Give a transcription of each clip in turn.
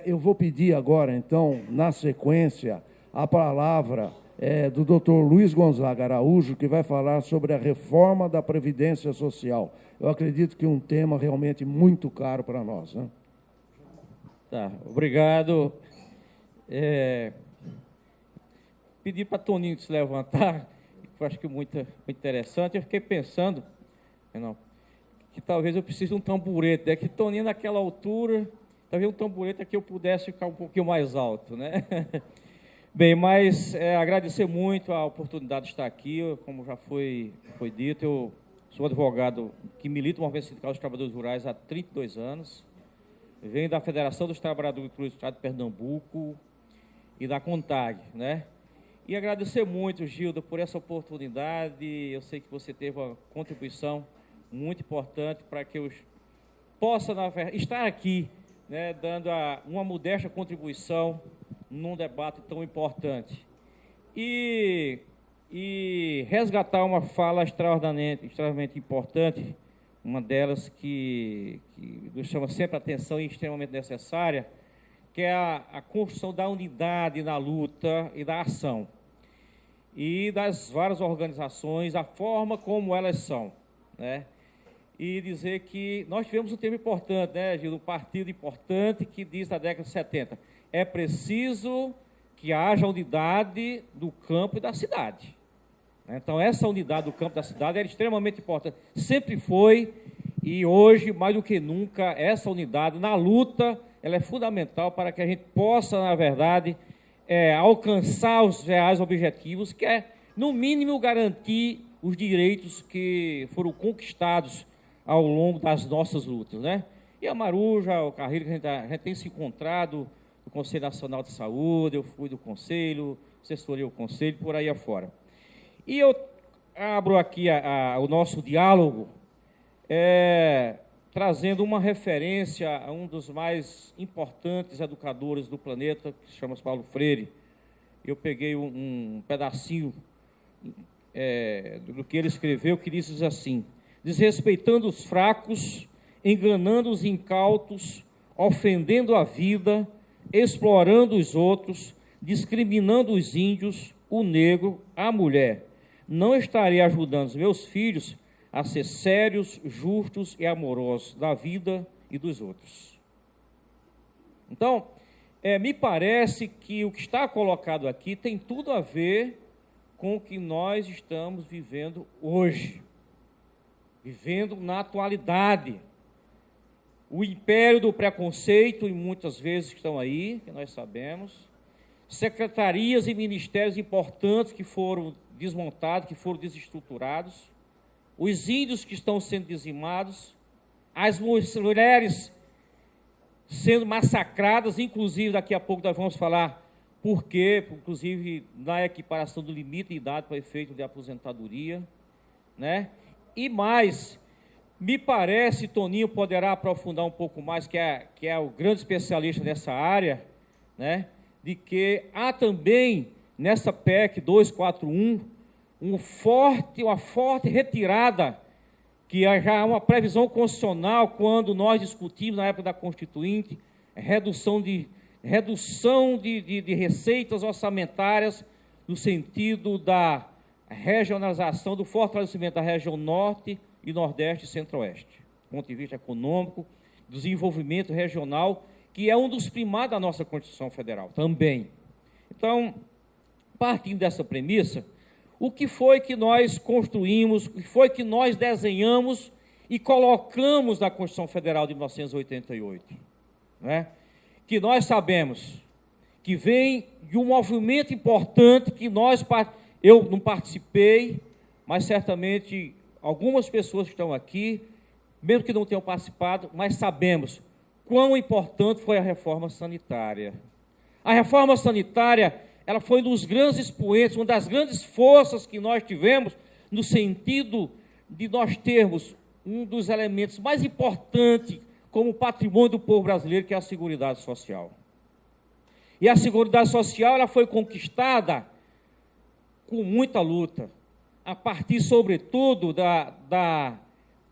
Eu vou pedir agora, então, na sequência, a palavra do doutor Luiz Gonzaga Araújo, que vai falar sobre a reforma da Previdência Social. Eu acredito que é um tema realmente muito caro para nós, né? Tá, obrigado. Pedi para Toninho se levantar, que eu acho que muito interessante. Eu fiquei pensando, que talvez eu precise de um tamborete, que Toninho naquela altura, talvez um tamborete que eu pudesse ficar um pouquinho mais alto, né? Bem, mas agradecer muito a oportunidade de estar aqui. Como já foi dito, eu sou advogado que milita no Movimento Sindical dos Trabalhadores Rurais há 32 anos. Venho da Federação dos Trabalhadores do Estado de Pernambuco e da CONTAG, né? E agradecer muito, Gilda, por essa oportunidade. Eu sei que você teve uma contribuição muito importante para que eu possa estar aqui, né, dando uma modesta contribuição num debate tão importante. E resgatar uma fala extremamente importante, uma delas que nos chama sempre a atenção e extremamente necessária, que é a construção da unidade na luta e da ação. E das várias organizações, a forma como elas são, né? E dizer que nós tivemos um tema importante, né, Gil, um partido importante que diz na década de 70, é preciso que haja unidade do campo e da cidade. Então, essa unidade do campo e da cidade era extremamente importante, sempre foi, e hoje, mais do que nunca, essa unidade na luta, ela é fundamental para que a gente possa, na verdade, alcançar os reais objetivos, que é, no mínimo, garantir os direitos que foram conquistados ao longo das nossas lutas, né? E a Maruja, o Carreiro, que a gente tem se encontrado no Conselho Nacional de Saúde, eu fui do Conselho, assessorei o Conselho, por aí afora. E eu abro aqui o nosso diálogo, trazendo uma referência a um dos mais importantes educadores do planeta, que se chama Paulo Freire. Eu peguei um pedacinho do que ele escreveu, que diz assim: desrespeitando os fracos, enganando os incautos, ofendendo a vida, explorando os outros, discriminando os índios, o negro, a mulher. Não estarei ajudando os meus filhos a ser sérios, justos e amorosos da vida e dos outros. Então, me parece que o que está colocado aqui tem tudo a ver com o que nós estamos vivendo hoje, vivendo na atualidade. O império do preconceito, e muitas vezes estão aí, que nós sabemos, secretarias e ministérios importantes que foram desmontados, que foram desestruturados, os índios que estão sendo dizimados, as mulheres sendo massacradas, inclusive daqui a pouco nós vamos falar por quê, inclusive na equiparação do limite de idade para efeito de aposentadoria, né? E mais, me parece, Toninho poderá aprofundar um pouco mais, que é o grande especialista nessa área, né? De que há também nessa PEC 241 uma forte retirada, que já é uma previsão constitucional quando nós discutimos na época da Constituinte, redução de receitas orçamentárias no sentido da regionalização, do fortalecimento da região Norte e Nordeste e Centro-Oeste, do ponto de vista econômico, desenvolvimento regional, que é um dos primados da nossa Constituição Federal também. Então, partindo dessa premissa, o que foi que nós construímos, o que foi que nós desenhamos e colocamos na Constituição Federal de 1988, né? Que nós sabemos que vem de um movimento importante que eu não participei, mas certamente algumas pessoas que estão aqui, mesmo que não tenham participado, mas sabemos quão importante foi a reforma sanitária. A reforma sanitária, ela foi um dos grandes expoentes, uma das grandes forças que nós tivemos, no sentido de nós termos um dos elementos mais importantes como patrimônio do povo brasileiro, que é a Seguridade Social. E a Seguridade Social, ela foi conquistada com muita luta, a partir, sobretudo,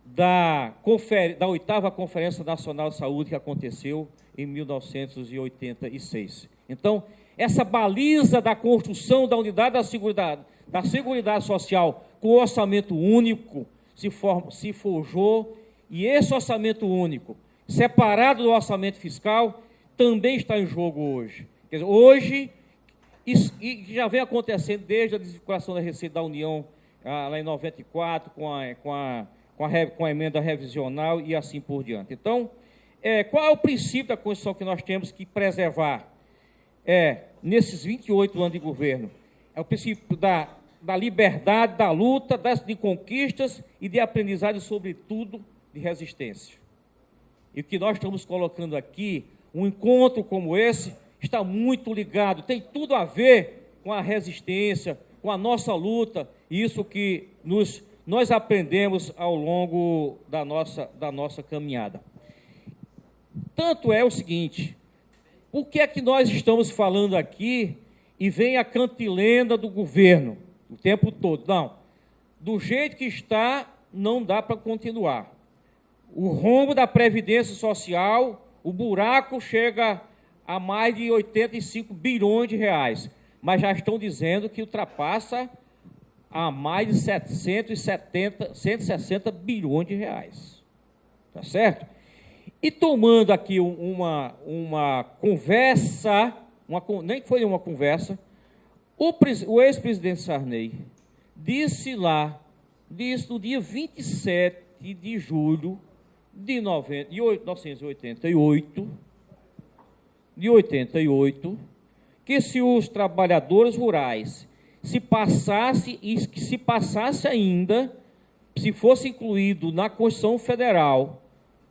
da 8ª Conferência Nacional de Saúde que aconteceu em 1986. Então, essa baliza da construção da unidade da Seguridade Social com orçamento único se forjou, e esse orçamento único, separado do orçamento fiscal, também está em jogo hoje. Quer dizer, hoje, e já vem acontecendo desde a desvinculação da Receita da União, lá em 94, com a emenda revisional e assim por diante. Então, qual é o princípio da Constituição que nós temos que preservar? Nesses 28 anos de governo, é o princípio da liberdade, da luta, de conquistas e de aprendizagem, sobretudo, de resistência. E o que nós estamos colocando aqui, um encontro como esse, está muito ligado, tem tudo a ver com a resistência, com a nossa luta, e isso que nós aprendemos ao longo da nossa caminhada. Tanto é o seguinte, por que é que nós estamos falando aqui e vem a cantilena do governo o tempo todo? Não, do jeito que está, não dá para continuar. O rombo da Previdência Social, o buraco chega a mais de 85 bilhões de reais, mas já estão dizendo que ultrapassa a mais de 160 bilhões de reais. Tá certo? E tomando aqui uma conversa, nem foi uma conversa, o ex-presidente Sarney disse no dia 27 de julho de 1988, que se os trabalhadores rurais se passasse ainda, se fosse incluído na Constituição Federal,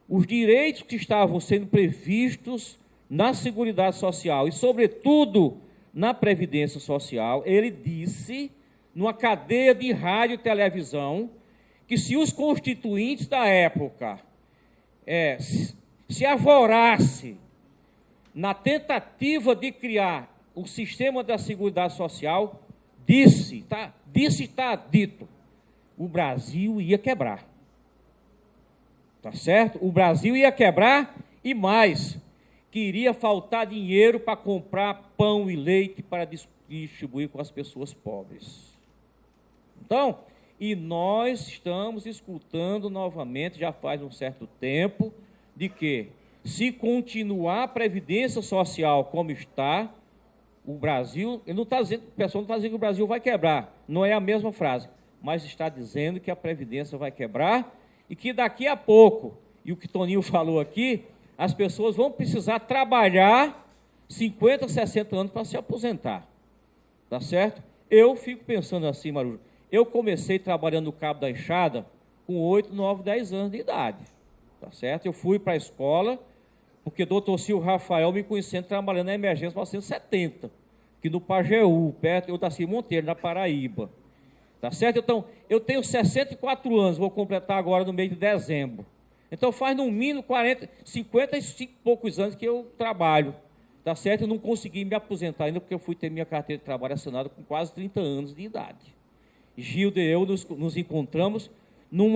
os direitos que estavam sendo previstos na Seguridade Social e, sobretudo, na Previdência Social, ele disse, numa cadeia de rádio e televisão, que se os constituintes da época se arvorasse na tentativa de criar o sistema da Seguridade Social, está dito, o Brasil ia quebrar. Tá certo? O Brasil ia quebrar e mais, que iria faltar dinheiro para comprar pão e leite para distribuir com as pessoas pobres. Então, e nós estamos escutando novamente, já faz um certo tempo, de que se continuar a Previdência Social como está, o Brasil, o pessoal não está dizendo que o Brasil vai quebrar, não é a mesma frase, mas está dizendo que a Previdência vai quebrar e que daqui a pouco, e o que Toninho falou aqui, as pessoas vão precisar trabalhar 50, 60 anos para se aposentar. Tá certo? Eu fico pensando assim, Marujo, eu comecei trabalhando no Cabo da Enxada com 8, 9, 10 anos de idade. Tá certo? Eu fui para a escola, porque o doutor Silvio Rafael me conhecendo trabalhando na emergência 1970, aqui no Pajeú, perto do Darcy Monteiro, na Paraíba. Tá certo? Então, eu tenho 64 anos, vou completar agora no mês de dezembro. Então, faz no mínimo 55 e poucos anos que eu trabalho. Tá certo? Eu não consegui me aposentar ainda, porque eu fui ter minha carteira de trabalho assinada com quase 30 anos de idade. Gilda e eu nos encontramos num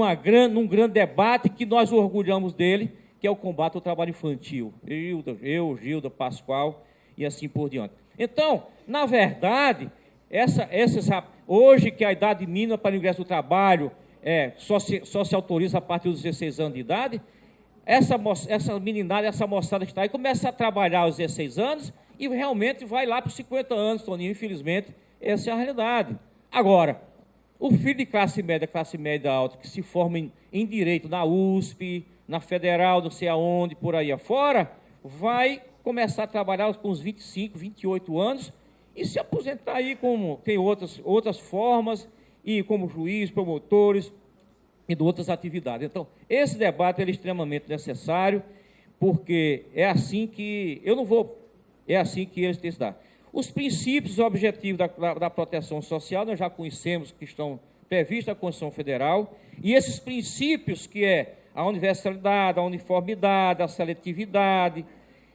grande debate que nós orgulhamos dele, que é o combate ao trabalho infantil. Gilda, Pascoal e assim por diante. Então, na verdade, hoje que a idade mínima para o ingresso do trabalho só se autoriza a partir dos 16 anos de idade, essa meninada, essa moçada que está aí, começa a trabalhar aos 16 anos e realmente vai lá para os 50 anos, Toninho, infelizmente, essa é a realidade. Agora, o filho de classe média alta, que se forma em Direito na USP, na Federal, não sei aonde, por aí afora, vai começar a trabalhar com uns 25, 28 anos e se aposentar aí como tem outras formas, e como juiz, promotores e de outras atividades. Então, esse debate é extremamente necessário, porque é assim que eles têm que se dar. Os princípios e objetivos da proteção social, nós já conhecemos, que estão previstos na Constituição Federal, e esses princípios, que é a universalidade, a uniformidade, a seletividade,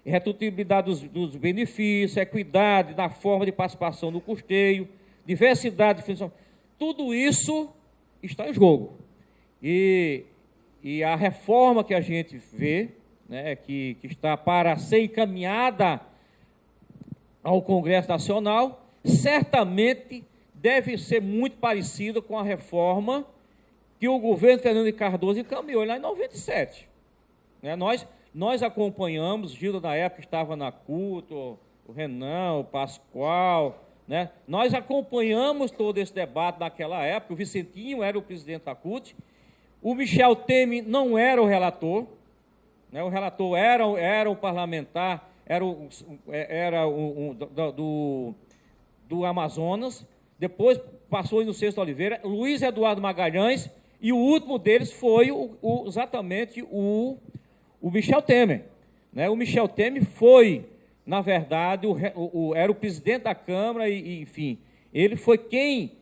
redutibilidade dos benefícios, equidade na forma de participação no custeio, diversidade de função, tudo isso está em jogo. E e a reforma que a gente vê, né, que está para ser encaminhada ao Congresso Nacional, certamente deve ser muito parecida com a reforma que o governo Fernando Henrique Cardoso encaminhou lá em 97. Né, nós acompanhamos, Gilda na época estava na CUT, o Renan, o Pascoal, né, nós acompanhamos todo esse debate naquela época, o Vicentinho era o presidente da CUT, o Michel Temer não era o relator, né, o relator era o parlamentar, do Amazonas, depois passou o Inocêncio Oliveira, Luiz Eduardo Magalhães, e o último deles foi exatamente o Michel Temer. Né? O Michel Temer foi, na verdade, era o presidente da Câmara, enfim, ele foi quem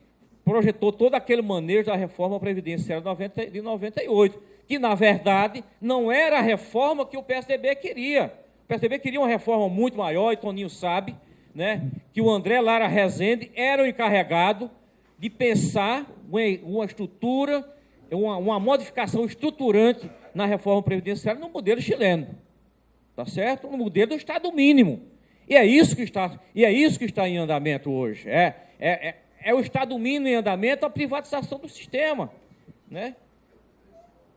projetou todo aquele manejo da reforma previdenciária de 98, que, na verdade, não era a reforma que o PSDB queria. O PSDB queria uma reforma muito maior, e Toninho sabe, né, que o André Lara Rezende era o encarregado de pensar uma estrutura, uma modificação estruturante na reforma previdenciária no modelo chileno, tá certo? No modelo do Estado mínimo. E é isso que está em andamento hoje. É o Estado mínimo em andamento, a privatização do sistema, né?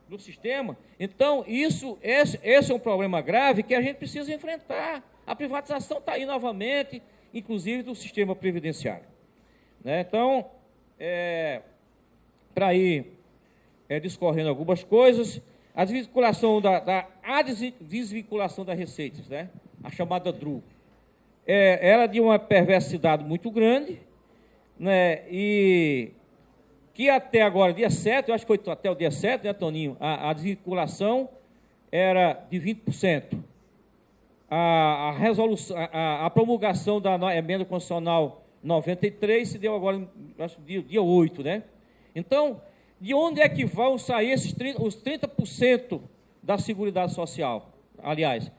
Do sistema. Então, esse é um problema grave que a gente precisa enfrentar. A privatização está aí novamente, inclusive do sistema previdenciário. Né? Então, para ir discorrendo algumas coisas, a desvinculação desvinculação das receitas, né? A chamada DRU, ela é de uma perversidade muito grande, né? E que até agora, dia 7, eu acho que foi até o dia 7, né, Toninho, a desvinculação era de 20%. A promulgação da emenda constitucional 93 se deu agora, acho, dia 8, né? Então, de onde é que vão sair os 30% da Seguridade Social? Aliás,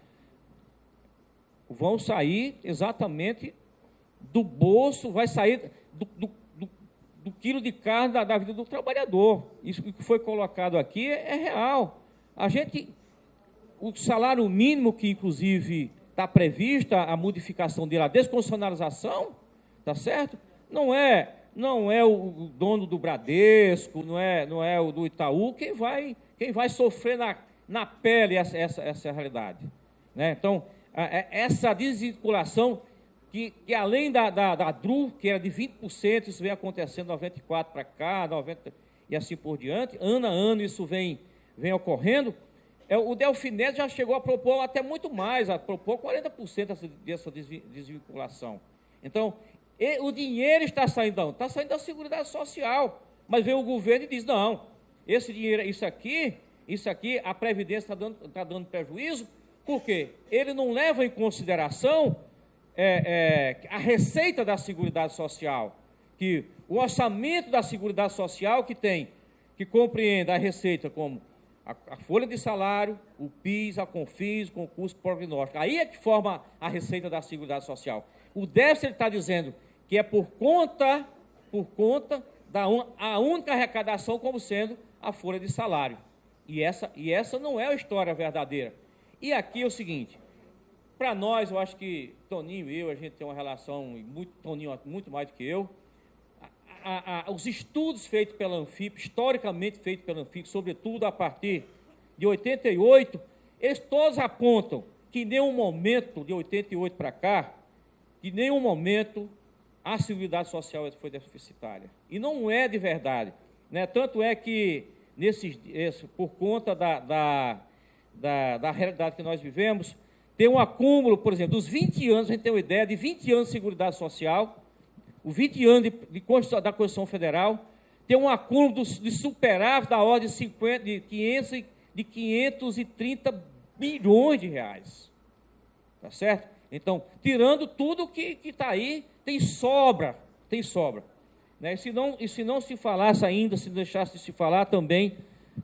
vão sair exatamente do bolso, vai sair do quilo de carne da vida do trabalhador. Isso que foi colocado aqui é real. O salário mínimo, que inclusive está prevista a modificação dele, a desconstitucionalização, tá certo? Não é o dono do Bradesco, não é o do Itaú quem vai sofrer na pele essa realidade. Né? Então, essa desvinculação, que além da DRU, que era de 20%, isso vem acontecendo 94 para cá, 90 e assim por diante, ano a ano isso vem ocorrendo. O Delfinete já chegou a propor até muito mais, a propor 40% dessa desvinculação. Então, o dinheiro está saindo da onde? Está saindo da Seguridade Social. Mas vem o governo e diz, não, esse dinheiro, isso aqui, a Previdência está dando prejuízo, porque ele não leva em consideração a receita da Seguridade Social, que o orçamento da Seguridade Social que compreende a receita como a folha de salário, o PIS, a CONFINS, o concurso prognóstico. Aí é que forma a receita da Seguridade Social. O déficit está dizendo que é por conta a única arrecadação como sendo a folha de salário. E essa não é a história verdadeira. E aqui é o seguinte, para nós, eu acho que Toninho e eu, a gente tem uma relação, Toninho muito mais do que eu, os estudos feitos pela Anfip, historicamente feitos pela Anfip, sobretudo a partir de 88, eles todos apontam que em nenhum momento, de 88 para cá, em nenhum momento a Seguridade Social foi deficitária. E não é de verdade. Né? Tanto é que, por conta da realidade que nós vivemos, tem um acúmulo, por exemplo, dos 20 anos, a gente tem uma ideia de 20 anos de Seguridade Social, os 20 anos da Constituição Federal, tem um acúmulo de superávit da ordem de 530 bilhões de reais. Tá certo? Então, tirando tudo que está aí, tem sobra. Né? E se não se falasse ainda, se deixasse de se falar também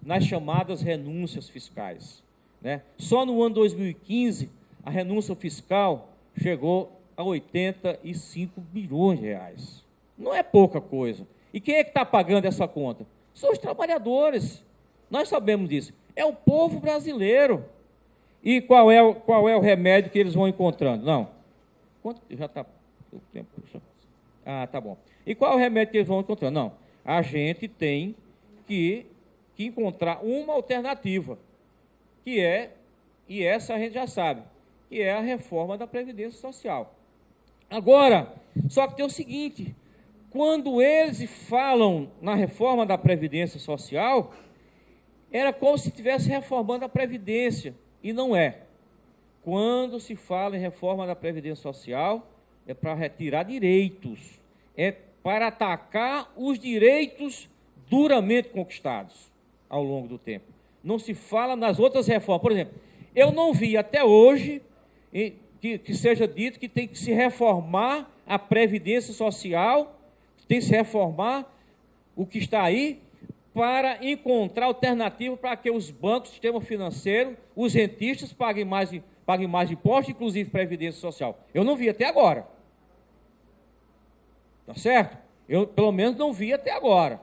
nas chamadas renúncias fiscais. Né? Só no ano 2015, a renúncia fiscal chegou a 85 bilhões de reais. Não é pouca coisa. E quem é que está pagando essa conta? São os trabalhadores. Nós sabemos disso. É o povo brasileiro. E qual é o remédio que eles vão encontrando? Não. Quanto? Já está o tempo. Ah, tá bom. E qual é o remédio que eles vão encontrando? Não. A gente tem que encontrar uma alternativa, e essa a gente já sabe, que é a reforma da Previdência Social. Agora, só que tem o seguinte, quando eles falam na reforma da Previdência Social, era como se estivesse reformando a Previdência, e não é. Quando se fala em reforma da Previdência Social, é para retirar direitos, é para atacar os direitos duramente conquistados ao longo do tempo. Não se fala nas outras reformas. Por exemplo, eu não vi até hoje que seja dito que tem que se reformar a Previdência Social, tem que se reformar o que está aí, para encontrar alternativa para que os bancos, o sistema financeiro, os rentistas paguem mais impostos, inclusive Previdência Social. Eu não vi até agora. Tá certo? Eu, pelo menos, não vi até agora.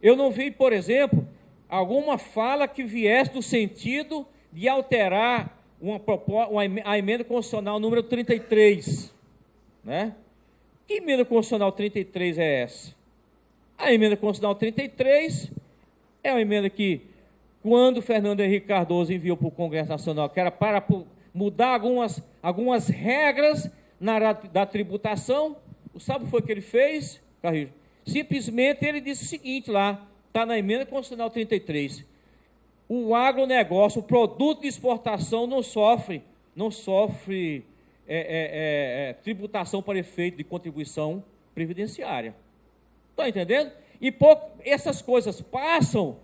Eu não vi, por exemplo, alguma fala que viesse no sentido de alterar a emenda constitucional número 33. Né? Que emenda constitucional 33 é essa? A emenda constitucional 33 é uma emenda que, quando Fernando Henrique Cardoso enviou para o Congresso Nacional, que era para mudar algumas regras da tributação, sabe o que foi que ele fez, Carrijo? Simplesmente ele disse o seguinte lá, está na emenda constitucional 33, o agronegócio, o produto de exportação não sofre tributação para efeito de contribuição previdenciária. Está entendendo? E essas coisas passam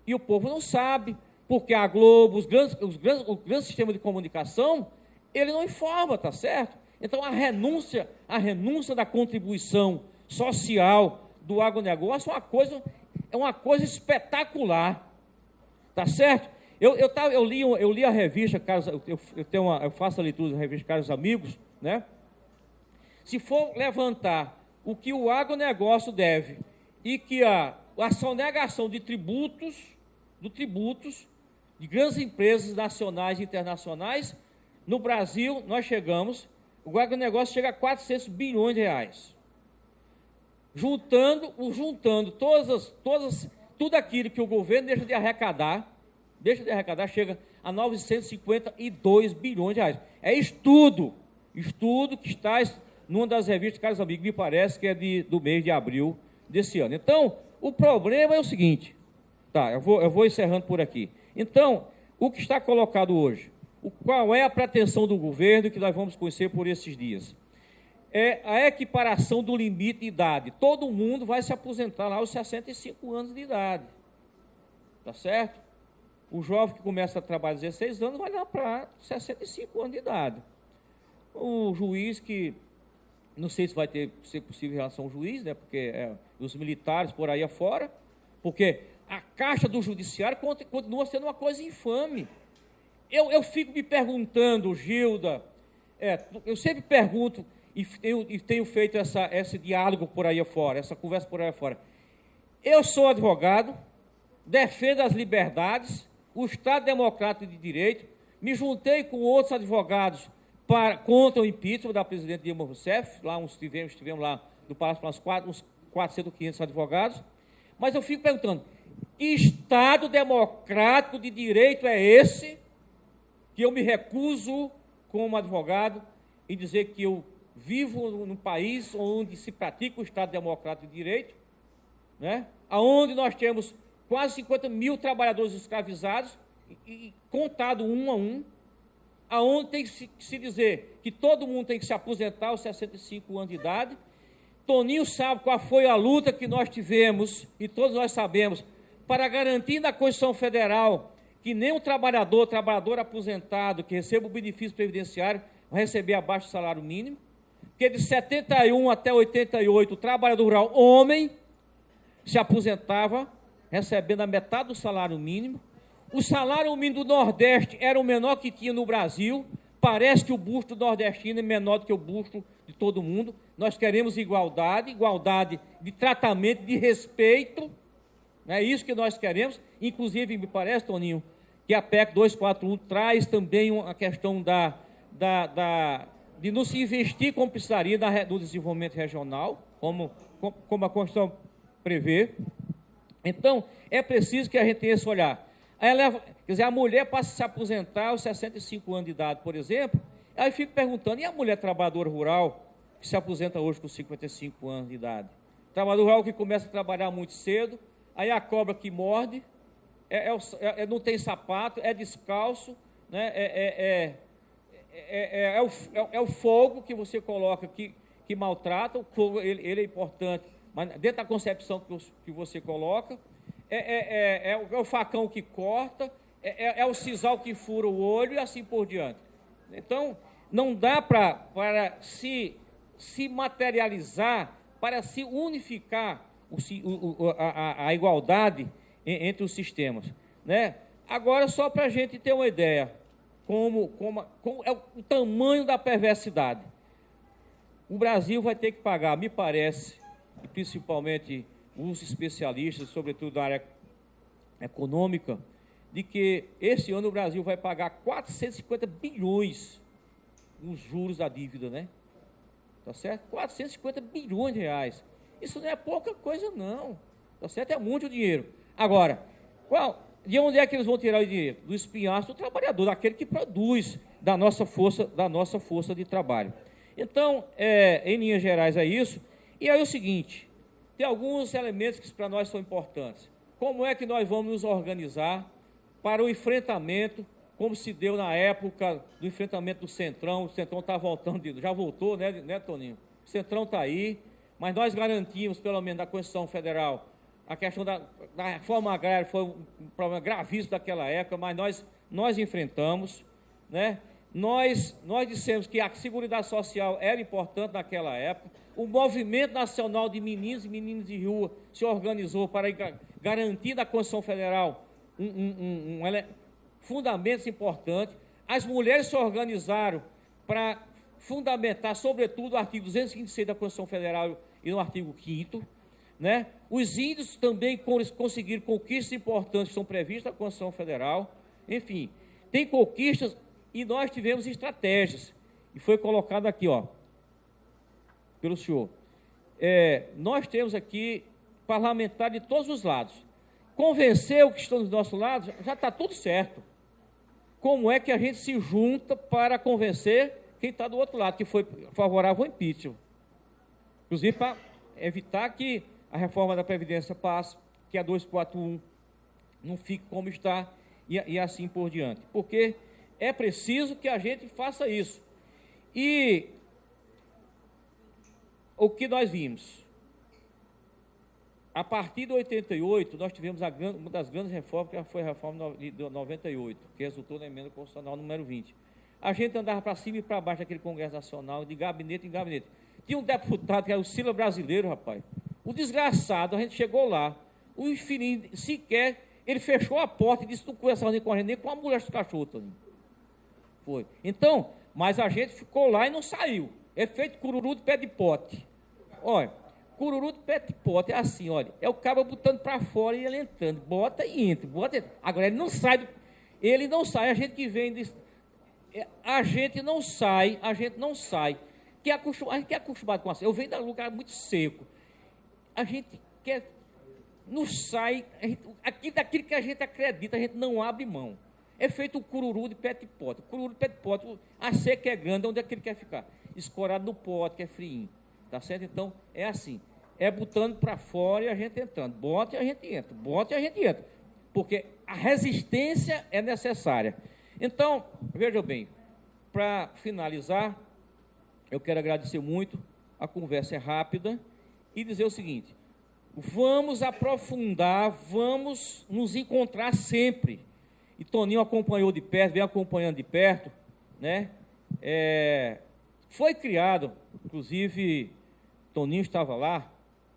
e o povo não sabe, porque a Globo, o grande sistema de comunicação, ele não informa, tá certo? Então, a renúncia da contribuição social do agronegócio é uma coisa espetacular, tá certo? Eu li a revista, eu faço a leitura da revista Caros Amigos, né? Se for levantar o que o agronegócio deve e que a sonegação de tributos de grandes empresas nacionais e internacionais, no Brasil, o agronegócio chega a 400 bilhões de reais. Juntando tudo aquilo que o governo deixa de arrecadar, chega a 952 bilhões de reais. É estudo que está numa das revistas, caros amigos, me parece que é do mês de abril desse ano. Então, o problema é o seguinte, tá, eu vou encerrando por aqui. Então, o que está colocado hoje, qual é a pretensão do governo que nós vamos conhecer por esses dias? É a equiparação do limite de idade. Todo mundo vai se aposentar lá aos 65 anos de idade, tá certo? O jovem que começa a trabalhar aos 16 anos vai lá para 65 anos de idade. O juiz que, não sei se vai ser possível em relação ao juiz, né, porque os militares por aí afora, porque a caixa do judiciário continua sendo uma coisa infame. Eu fico me perguntando, Gilda, eu sempre pergunto, e tenho feito esse diálogo por aí afora, essa conversa por aí afora. Eu sou advogado, defendo as liberdades, o Estado Democrático de Direito, me juntei com outros advogados contra o impeachment da presidente Dilma Rousseff, lá estivemos lá no Palácio uns 400, 500 advogados, mas eu fico perguntando, que Estado Democrático de Direito é esse que eu me recuso, como advogado, em dizer que eu vivo num país onde se pratica o Estado Democrático de Direito, né? Onde nós temos quase 50 mil trabalhadores escravizados, e contado um a um, aonde tem que se dizer que todo mundo tem que se aposentar aos 65 anos de idade. Toninho sabe qual foi a luta que nós tivemos, e todos nós sabemos, para garantir na Constituição Federal que nem trabalhador aposentado que receba o benefício previdenciário vai receber abaixo do salário mínimo, porque de 71 até 88, o trabalhador rural homem se aposentava recebendo a metade do salário mínimo. O salário mínimo do Nordeste era o menor que tinha no Brasil. Parece que o busto nordestino é menor do que o busto de todo mundo. Nós queremos igualdade de tratamento, de respeito, É isso que nós queremos. Inclusive, me parece, Toninho, que a PEC 241 traz também a questão de não se investir como precisaria no desenvolvimento regional, como a Constituição prevê. Então, é preciso que a gente tenha esse olhar. Quer dizer, a mulher passa a se aposentar aos 65 anos de idade, por exemplo, aí eu fico perguntando, e a mulher trabalhadora rural, que se aposenta hoje com 55 anos de idade? Trabalhador rural que começa a trabalhar muito cedo, aí a cobra que morde, não tem sapato, é descalço, né? É o fogo que você coloca que maltrata, o fogo ele é importante, mas dentro da concepção que você coloca, é o facão que corta, é o sisal que fura o olho e assim por diante. Então, não dá para se materializar, para se unificar a igualdade entre os sistemas, né? Agora, só para a gente ter uma ideia, como é o tamanho da perversidade. O Brasil vai ter que pagar, me parece, e principalmente os especialistas, sobretudo da área econômica, de que esse ano o Brasil vai pagar 450 bilhões nos juros da dívida, né? Tá certo? 450 bilhões de reais. Isso não é pouca coisa, não. Tá certo? É muito dinheiro. Agora, de onde é que eles vão tirar o dinheiro? Do espinhaço do trabalhador, daquele que produz da nossa força de trabalho. Então, em linhas gerais é isso. E aí é o seguinte, tem alguns elementos que para nós são importantes. Como é que nós vamos nos organizar para o enfrentamento, como se deu na época do enfrentamento do Centrão? O Centrão está voltando, já voltou, né, Toninho? O Centrão está aí, mas nós garantimos, pelo menos da Constituição Federal, a questão da reforma agrária foi um problema gravíssimo daquela época, mas nós enfrentamos, né? Nós dissemos que a Seguridade Social era importante naquela época. O Movimento Nacional de Meninos e Meninas de Rua se organizou para garantir da Constituição Federal fundamentos importantes. As mulheres se organizaram para fundamentar, sobretudo, o artigo 256 da Constituição Federal e no artigo 5º, né? Os índios também conseguiram conquistas importantes que são previstas na Constituição Federal. Enfim, tem conquistas e nós tivemos estratégias. E foi colocado aqui, ó, pelo senhor. Nós temos aqui parlamentares de todos os lados. Convencer o que estão dos nossos lados, já está tudo certo. Como é que a gente se junta para convencer quem está do outro lado, que foi favorável ao impeachment? Inclusive para evitar que a reforma da Previdência passe, que a 241 não fique como está e assim por diante. Porque é preciso que a gente faça isso. E o que nós vimos? A partir de 88, nós tivemos uma das grandes reformas, que foi a reforma de 98, que resultou na emenda constitucional número 20. A gente andava para cima e para baixo daquele Congresso Nacional, de gabinete em gabinete. Tinha um deputado que era o Sila brasileiro, rapaz. O desgraçado, a gente chegou lá, o infinito, sequer, ele fechou a porta e disse que não conversava nem com a gente, nem com a mulher dos cachorros. Foi. Então, mas a gente ficou lá e não saiu. É feito cururu de pé de pote. Olha, cururu de pé de pote é assim, olha, é o cara botando para fora e ele entrando, bota e entra, bota e entra. Agora, ele não sai, a gente que vem, a gente não sai, a gente que a gente é acostumado com assim, eu venho de um lugar muito seco, a gente quer, não sai, daquilo que a gente acredita, a gente não abre mão. É feito o cururu de pé de pote. O cururu de pé de pote, a seca é grande, onde é que ele quer ficar? Escorado no pote, que é friinho. Tá certo? Então, é assim. É botando para fora e a gente entrando. Bota e a gente entra. Bota e a gente entra. Porque a resistência é necessária. Então, veja bem, para finalizar, eu quero agradecer muito, a conversa é rápida, e dizer o seguinte, vamos aprofundar, vamos nos encontrar sempre. E Toninho acompanhou de perto, vem acompanhando de perto, né? Foi criado, inclusive, Toninho estava lá,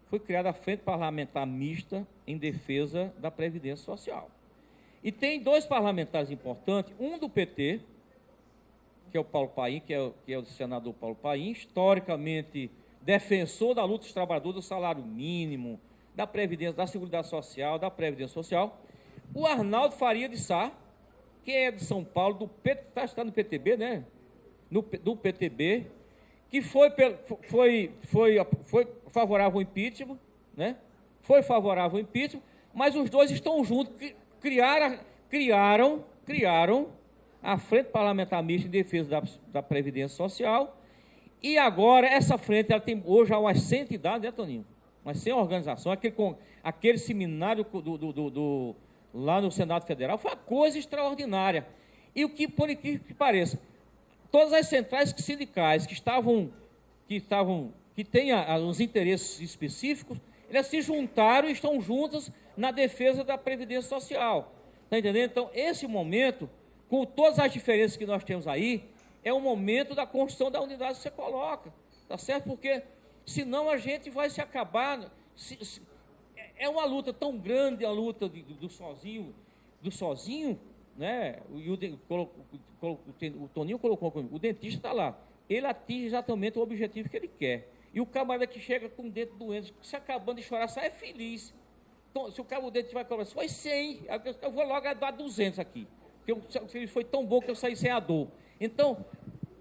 foi criada a Frente Parlamentar Mista em defesa da Previdência Social. E tem dois parlamentares importantes, um do PT, que é o Paulo Paim, que é o senador Paulo Paim, historicamente defensor da luta dos trabalhadores, do salário mínimo, da Previdência, da Seguridade Social, da Previdência Social, o Arnaldo Faria de Sá, que é de São Paulo, está no PTB, né? Do PTB, que foi favorável ao impeachment, né? Foi favorável ao impeachment, mas os dois estão juntos, criaram a Frente Parlamentar Mista em Defesa da Previdência Social, e agora essa frente ela tem hoje umas 100 entidades, né, Toninho? Umas 100 organizações, aquele seminário lá no Senado Federal foi uma coisa extraordinária. E o que, por incrível que pareça, todas as centrais sindicais que têm os interesses específicos, elas se juntaram e estão juntas na defesa da Previdência Social. Está entendendo? Então, esse momento, com todas as diferenças que nós temos aí, é o momento da construção da unidade que você coloca, tá certo? Porque, senão, a gente vai se acabar... É uma luta tão grande, a luta do sozinho, né? O Toninho colocou comigo, o dentista está lá, ele atinge exatamente o objetivo que ele quer. E o camarada que chega com o dente doente, se acabando de chorar, sai feliz. Então, se o dente vai cobrar, foi 100, eu vou logo dar 200 aqui. Porque foi tão bom que eu saí sem a dor. Então,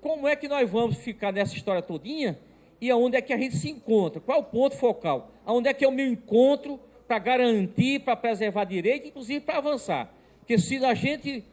como é que nós vamos ficar nessa história todinha e aonde é que a gente se encontra? Qual é o ponto focal? Aonde é que eu me encontro para garantir, para preservar direito, inclusive para avançar? Porque se a gente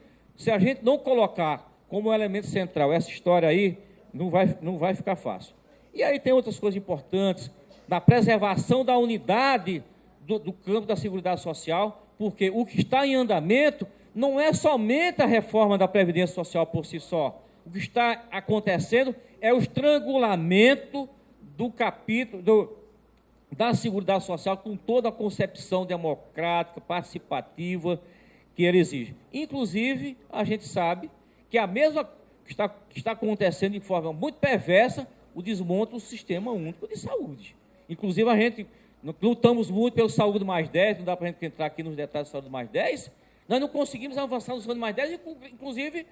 não colocar como elemento central essa história aí, não vai ficar fácil. E aí tem outras coisas importantes, da preservação da unidade do campo da Seguridade Social, porque o que está em andamento não é somente a reforma da Previdência Social por si só. O que está acontecendo é o estrangulamento do capítulo da Seguridade Social com toda a concepção democrática, participativa que ele exige. Inclusive, a gente sabe que a mesma que está acontecendo de forma muito perversa o desmonte do Sistema Único de Saúde. Inclusive, a gente lutamos muito pelo Saúde Mais 10, não dá para a gente entrar aqui nos detalhes do Saúde Mais 10, nós não conseguimos avançar no Saúde Mais 10, inclusive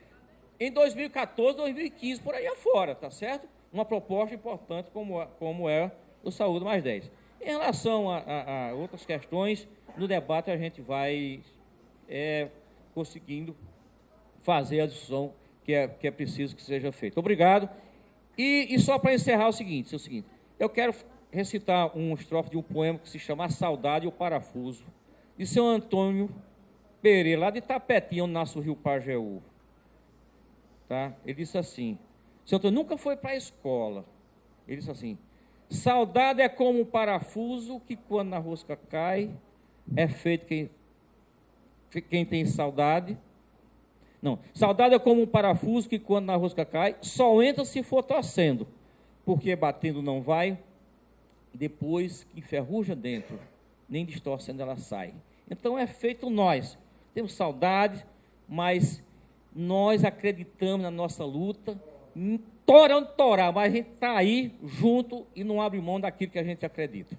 em 2014, 2015, por aí afora, tá certo? Uma proposta importante como é o Saúde Mais 10. Em relação a outras questões, no debate a gente vai conseguindo fazer a discussão que é preciso que seja feita. Obrigado. E só para encerrar é o seguinte, eu quero recitar um estrofe de um poema que se chama A Saudade e o Parafuso, de seu Antônio Pereira, lá de Tapetinho, onde nasce o Rio Pajeú. Tá? Ele disse assim, seu Antônio nunca foi para a escola, ele disse assim, saudade é como um parafuso que quando na rosca cai, é feito quem tem saudade. Não, saudade é como um parafuso que quando na rosca cai, só entra se for torcendo, porque batendo não vai, depois que enferruja dentro, nem distorcendo ela sai. Então é feito nós, temos saudade, mas nós acreditamos na nossa luta, torando torar, mas a gente está aí junto e não abre mão daquilo que a gente acredita.